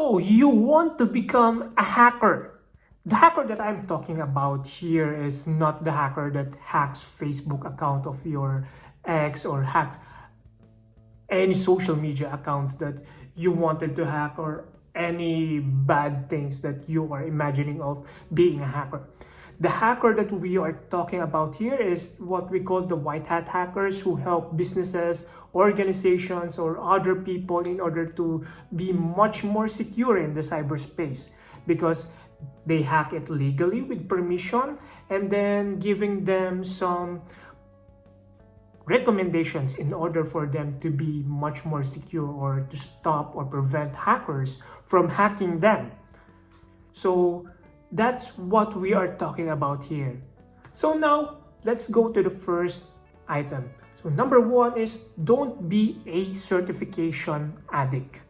So you want to become a hacker. The hacker that I'm talking about here is not the hacker that hacks Facebook account of your ex or hacks any social media accounts that you wanted to hack or any bad things that you are imagining of being a hacker. The hacker that we are talking about here is what we call the white hat hackers, who help businesses, organizations, or other people in order to be much more secure in the cyberspace, because they hack it legally with permission and then giving them some recommendations in order for them to be much more secure or to stop or prevent hackers from hacking them. So that's what we are talking about here. So now let's go to the first item. So number one is don't be a certification addict.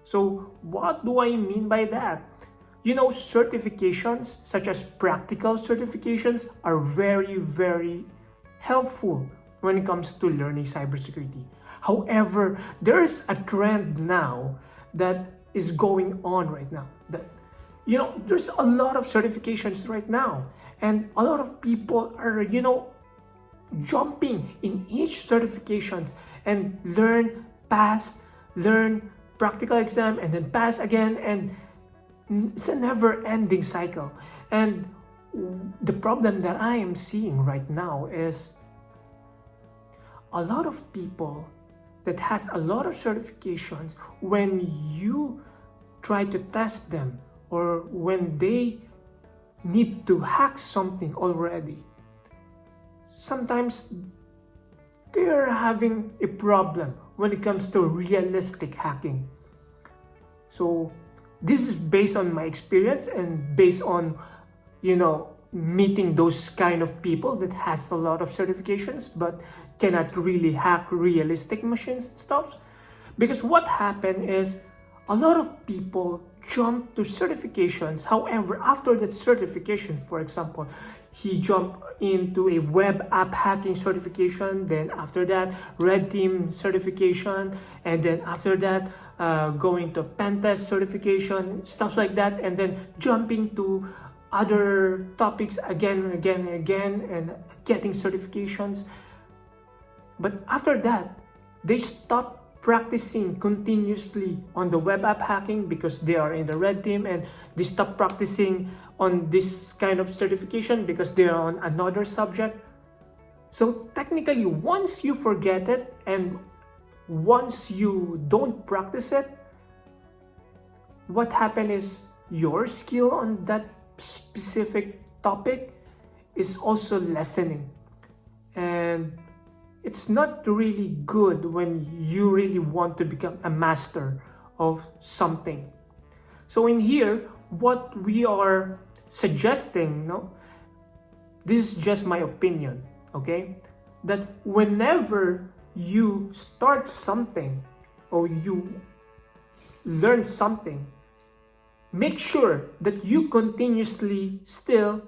So what do I mean by that? You know, certifications such as practical certifications are very, very helpful when it comes to learning cybersecurity. However, there's a trend now that is going on right now that, you know, there's a lot of certifications right now, and a lot of people are, you know, jumping in each certifications and learn, pass, learn, practical exam, and then pass again, and it's a never-ending cycle. And the problem that I am seeing right now is a lot of people that has a lot of certifications, when you try to test them or when they need to hack something already, sometimes they're having a problem when it comes to realistic hacking. So this is based on my experience and based on, you know, meeting those kind of people that has a lot of certifications but cannot really hack realistic machines and stuff. Because what happened is a lot of people jump to certifications. However, after that certification, for example, he jumped into a web app hacking certification, then after that red team certification, and then after that going to pen test certification, stuff like that, and then jumping to other topics again and again and again and getting certifications. But after that, they stop practicing continuously on the web app hacking because they are in the red team, and they stop practicing on this kind of certification because they are on another subject. So technically, once you forget it and once you don't practice it, what happened is your skill on that specific topic is also lessening, and it's not really good when you really want to become a master of something. So in here, what we are suggesting, no, this is just my opinion, okay, that whenever you start something or you learn something, make sure that you continuously still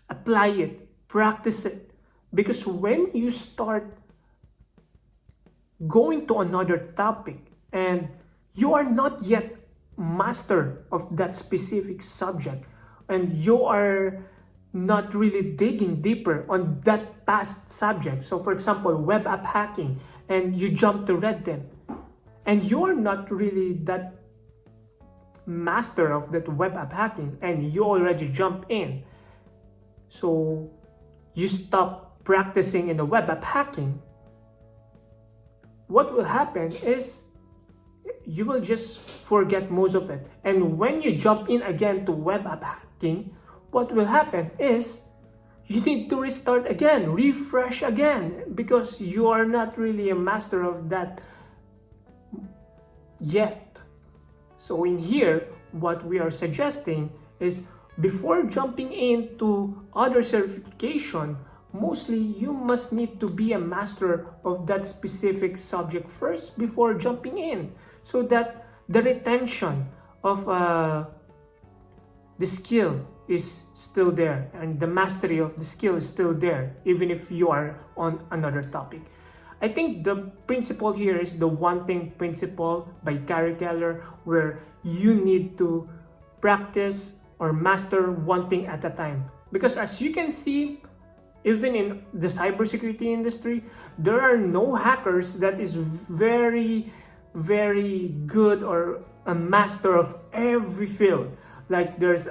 apply it, practice it. Because when you start going to another topic and you are not yet master of that specific subject, and you are not really digging deeper on that past subject, so for example web app hacking, and you jump to red team and you're not really that master of that web app hacking and you already jump in, so you stop practicing in the web app hacking, what will happen is you will just forget most of it. And when you jump in again to web app hacking, what will happen is you need to restart again, refresh again, because you are not really a master of that yet. So in here, what we are suggesting is before jumping into other certification, mostly you must need to be a master of that specific subject first before jumping in, so that the retention of the skill is still there and the mastery of the skill is still there even if you are on another topic. I think the principle here is the one thing principle by Gary Keller, where you need to practice or master one thing at a time. Because as you can see, even in the cybersecurity industry, there are no hackers that is very, very good or a master of every field. Like there's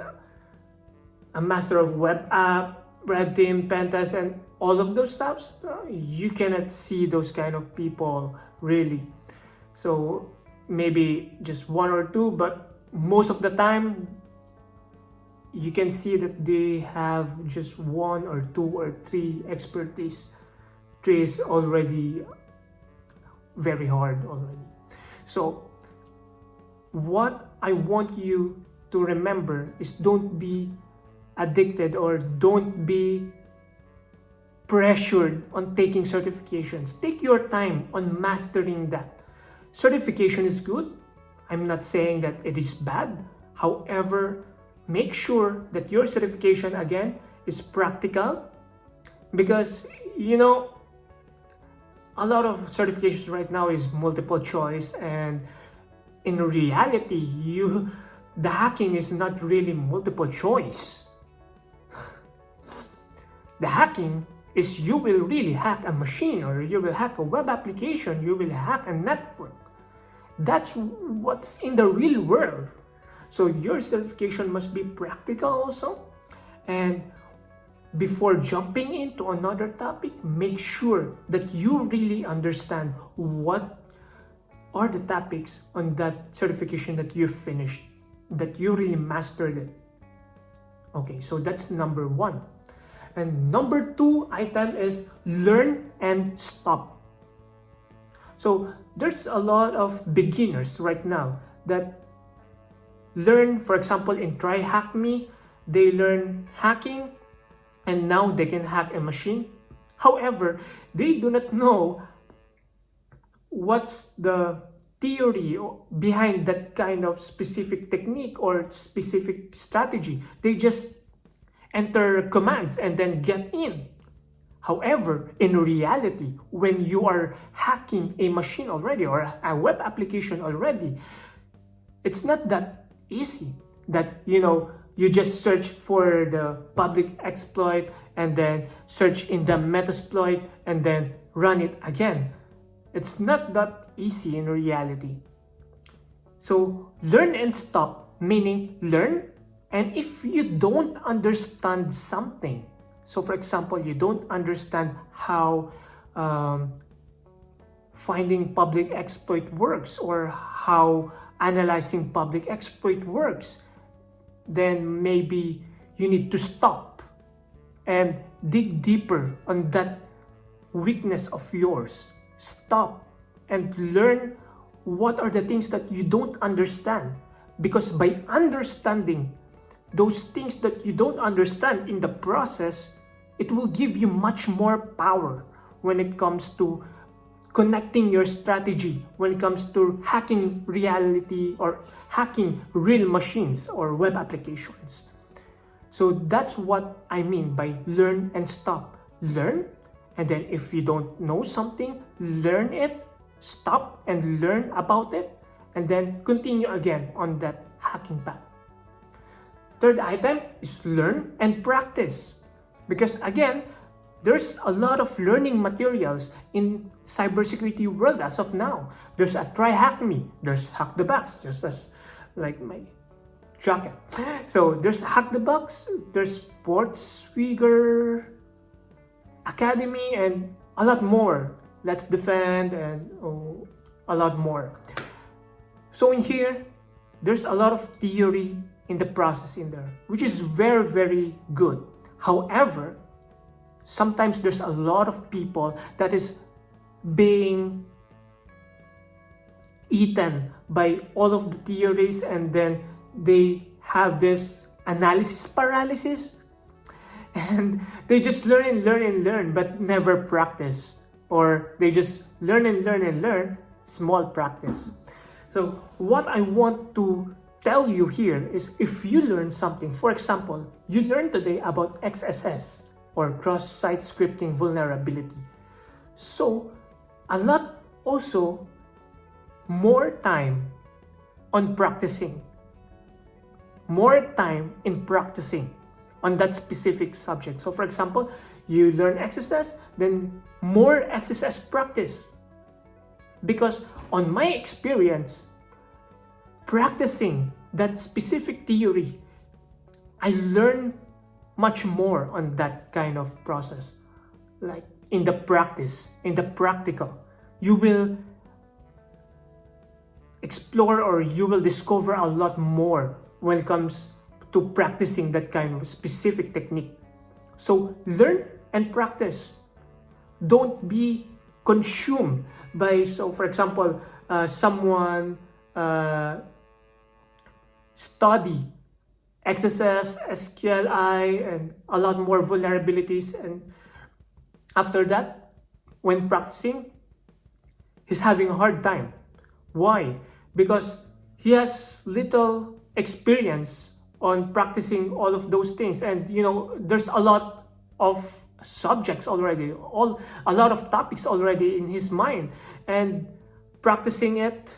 a master of web app, red team, pentest, and all of those stuffs. You cannot see those kind of people really. So maybe just one or two, but most of the time you can see that they have just one or two or three expertise. Three is already very hard already. So what I want you to remember is, don't be addicted or don't be pressured on taking certifications. Take your time on mastering that. Certification is good. I'm not saying that it is bad. However, make sure that your certification again is practical, because a lot of certifications right now is multiple choice, and in reality the hacking is not really multiple choice. The hacking is you will really hack a machine, or you will hack a web application, you will hack a network. That's what's in the real world. So your certification must be practical also. And before jumping into another topic, make sure that you really understand what are the topics on that certification that you finished, that you really mastered it. Okay, so that's number one. And number two item is learn and stop. So there's a lot of beginners right now that learn, for example, in Try Hack Me, they learn hacking and now they can hack a machine. However, they do not know what's the theory behind that kind of specific technique or specific strategy. They just enter commands and then get in. However, in reality, when you are hacking a machine already or a web application already, it's not that easy that you just search for the public exploit and then search in the metasploit and then run it again. It's not that easy in reality. So learn and stop, meaning learn, and if you don't understand something, so for example, you don't understand how finding public exploit works or how analyzing public exploit works, then maybe you need to stop and dig deeper on that weakness of yours. Stop and learn what are the things that you don't understand, because by understanding those things that you don't understand in the process, it will give you much more power when it comes to connecting your strategy, when it comes to hacking reality or hacking real machines or web applications. So that's what I mean by learn and stop. Learn, and then if you don't know something, learn it, stop and learn about it, and then continue again on that hacking path. Third item is learn and practice. Because again, there's a lot of learning materials in cybersecurity world as of now. There's a Try Hack Me, there's Hack the Box, just as like my jacket. So there's Hack the Box, there's Sportswigger Academy, and a lot more. Let's Defend, and a lot more. So in here, there's a lot of theory in the process in there, which is very, very good. However, sometimes there's a lot of people that is being eaten by all of the theories, and then they have this analysis paralysis, and they just learn and learn and learn but never practice, or they just learn and learn and learn, small practice. So what I want to tell you here is, if you learn something, for example, you learned today about XSS or cross-site scripting vulnerability. So a lot also more time on practicing, more time in practicing on that specific subject. So for example, you learn exercise, then more exercise practice. Because on my experience, practicing that specific theory, I learn much more on that kind of process. Like in the practice, in the practical, you will explore or you will discover a lot more when it comes to practicing that kind of specific technique. So learn and practice. Don't be consumed by, so for example, someone study XSS, SQLI, and a lot more vulnerabilities, and after that, when practicing, he's having a hard time. Why? Because he has little experience on practicing all of those things, and there's a lot of subjects already, a lot of topics already in his mind, and practicing it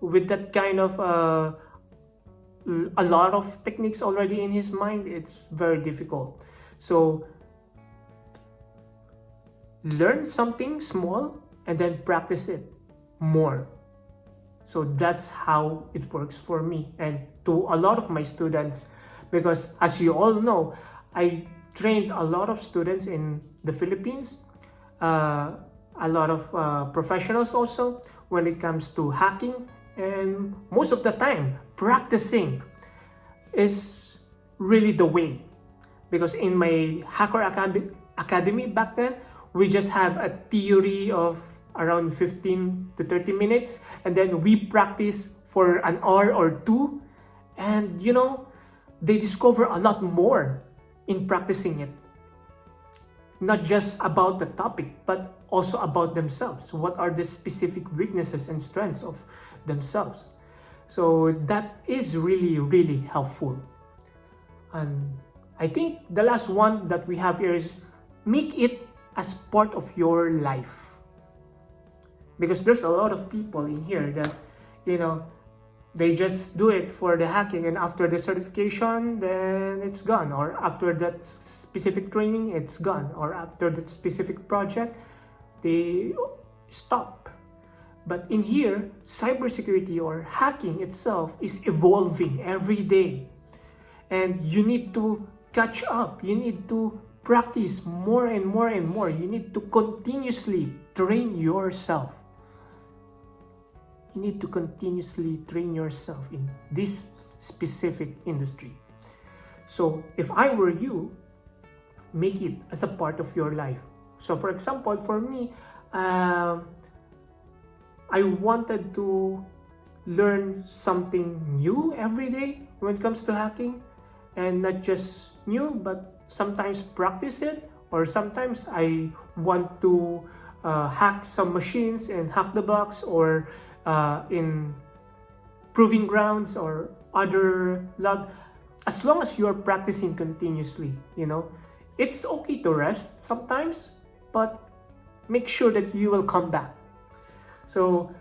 with that kind of a lot of techniques already in his mind, it's very difficult. So learn something small and then practice it more. So that's how it works for me and to a lot of my students, because as you all know, I trained a lot of students in the Philippines, a lot of professionals also when it comes to hacking, and most of the time practicing is really the way. Because in my Hacker Academy back then, we just have a theory of around 15 to 30 minutes, and then we practice for an hour or two, and they discover a lot more in practicing it. Not just about the topic, but also about themselves. What are the specific weaknesses and strengths of themselves? So that is really, really helpful. And I think the last one that we have here is make it as part of your life. Because there's a lot of people in here that, they just do it for the hacking, and after the certification, then it's gone. Or after that specific training, it's gone. Or after that specific project, they stop. But in here, cybersecurity or hacking itself is evolving every day. And you need to catch up. You need to practice more and more and more. You need to continuously train yourself. You need to continuously train yourself in this specific industry. So if I were you, make it as a part of your life. So for example, for me, I wanted to learn something new every day when it comes to hacking, and not just new, but sometimes practice it, or sometimes I want to hack some machines and hack the box, or in proving grounds or other lab. As long as you are practicing continuously, it's okay to rest sometimes, but make sure that you will come back. So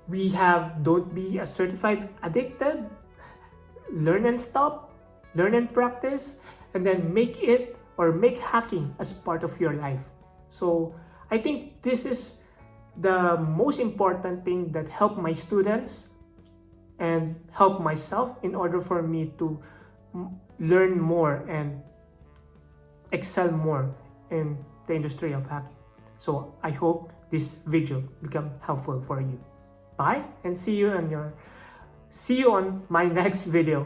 we have don't be a certified addicted, learn and stop, learn and practice, and then make it or make hacking as part of your life. So I think this is the most important thing that helped my students and help myself in order for me to learn more and excel more in the industry of hacking. So I hope this video become helpful for you. Bye, and see you on my next video.